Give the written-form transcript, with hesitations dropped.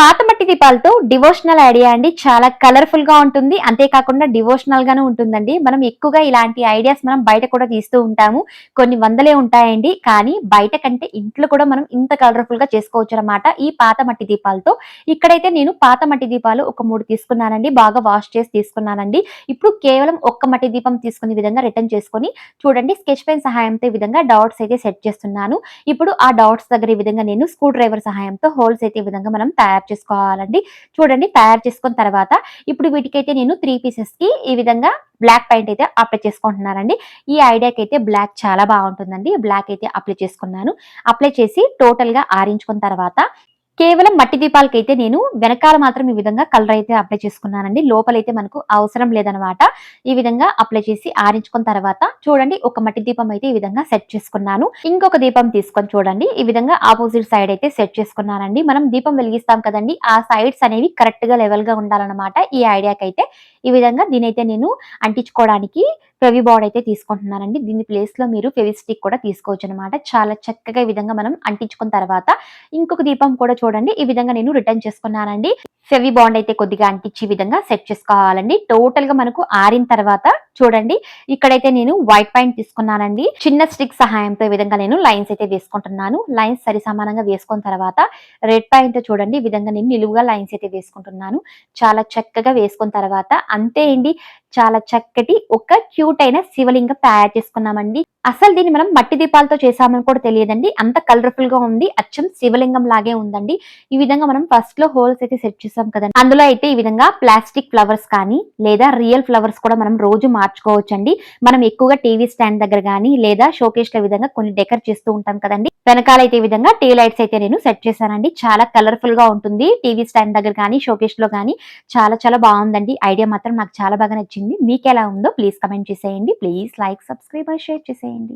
పాత మట్టి దీపాలతో డివోషనల్ ఐడియా అండి. చాలా కలర్‌ఫుల్ గా ఉంటుంది. అంతే కాకుండా డివోషనల్ గాను ఉంటుందండి. మనం ఎక్కువగా ఇలాంటి ఐడియాస్ మనం బయట కూడా తీస్తూ ఉంటాము. కొన్ని వందలే ఉంటాయండి. కానీ బయట కంటే ఇంట్లో కూడా మనం ఇంత కలర్‌ఫుల్‌గా చేసుకోవచ్చనమాట ఈ పాత మట్టి దీపాలతో. ఇక్కడైతే నేను పాత మట్టి దీపాలు ఒక 3 తీసుకున్నానండి. బాగా వాష్ చేసి తీసుకున్నానండి. ఇప్పుడు కేవలం ఒక్క మట్టి దీపం తీసుకునే విధంగా రిటర్న్ చేసుకొని చూడండి స్కెచ్ పెన్ సహాయంతో ఈ విధంగా డాట్స్ అయితే సెట్ చేస్తున్నాను. ఇప్పుడు ఆ డాట్స్ దగ్గర ఈ విధంగా నేను స్క్రూ డ్రైవర్ సహాయంతో హోల్స్ అయితే ఈ విధంగా మనం తయారు చేసుకోవాలండి. చూడండి తయారు చేసుకున్న తర్వాత ఇప్పుడు వీటికైతే నేను 3 పీసెస్‌కి ఈ విధంగా బ్లాక్ పెయింట్ అయితే అప్లై చేసుకుంటున్నానండి. ఈ ఐడియాకైతే బ్లాక్ చాలా బావుంటుందండి. బ్లాక్ అయితే అప్లై చేసుకున్నాను. అప్లై చేసి టోటల్‌గా ఆరించుకున్న తర్వాత కేవలం మట్టి దీపాలకైతే నేను వెనకాల మాత్రం ఈ విధంగా కలర్ అయితే అప్లై చేసుకున్నానండి. లోపలైతే మనకు అవసరం లేదనమాట. ఈ విధంగా అప్లై చేసి ఆరించుకున్న తర్వాత చూడండి ఒక మట్టి దీపం అయితే ఈ విధంగా సెట్ చేసుకున్నాను. ఇంకొక దీపం తీసుకొని చూడండి ఈ విధంగా ఆపోజిట్ సైడ్ అయితే సెట్ చేసుకున్నానండి. మనం దీపం వెలిగిస్తాం కదండీ! ఆ సైడ్స్ అనేవి కరెక్ట్‌గా లెవెల్‌గా ఉండాలనమాట. ఈ ఐడియాకైతే ఈ విధంగా దీనైతే నేను అంటించుకోవడానికి ఫెవి బాండ్ అయితే తీసుకుంటున్నానండి. దీని ప్లేస్‌లో మీరు ఫెవిస్టిక్ కూడా తీసుకోవచ్చనమాట. చాలా చక్కగా ఈ విధంగా మనం అంటించుకున్న తర్వాత ఇంకొక దీపం కూడా చూడండి ఈ విధంగా నేను రిటర్న్ చేసుకున్నానండి. ఫెవి బాండ్ అయితే కొద్దిగా అంటించి ఈ విధంగా సెట్ చేసుకోవాలండి. టోటల్‌గా మనకు ఆరిన తర్వాత చూడండి ఇక్కడైతే నేను వైట్ పెయింట్ తీసుకున్నానండి. చిన్న స్టిక్ సహాయంతో ఈ విధంగా నేను లైన్స్ అయితే వేసుకుంటున్నాను. లైన్స్ సరి సమానంగా వేసుకున్న తర్వాత రెడ్ పెయింట్‌తో చూడండి ఈ విధంగా నేను నిలువుగా లైన్స్ అయితే వేసుకుంటున్నాను. చాలా చక్కగా వేసుకున్న తర్వాత అంతే అండి. చాలా చక్కటి ఒక క్యూట్ అయిన శివలింగం తయారు చేసుకున్నామండి. అసలు దీన్ని మనం మట్టి దీపాలతో చేసామని కూడా తెలియదండి. అంత కలర్‌ఫుల్ గా ఉంది. అచ్చం శివలింగం లాగే ఉందండి. ఈ విధంగా మనం ఫస్ట్ లో హోల్స్ అయితే సెట్ చేసాం కదండి. అందులో అయితే ఈ విధంగా ప్లాస్టిక్ ఫ్లవర్స్ కానీ లేదా రియల్ ఫ్లవర్స్ కూడా మనం రోజు మార్చుకోవచ్చండి. మనం ఎక్కువగా టీవీ స్టాండ్ దగ్గర గానీ లేదా షోకేస్ లో విధంగా కొన్ని డెకర్ చేస్తూ ఉంటాం కదండి. వెనకాల అయితే ఈ విధంగా టీ లైట్స్ అయితే నేను సెట్ చేశానండి. చాలా కలర్‌ఫుల్ గా ఉంటుంది. టీవీ స్టాండ్ దగ్గర కానీ షోకేస్ లో కానీ చాలా చాలా బాగుందండి. ఐడియా మాత్రం నాకు చాలా బాగా నచ్చింది. మీకెలా ఉందో ప్లీజ్ కామెంట్ చేసేయండి. Please like, subscribe and share చేసేయండి.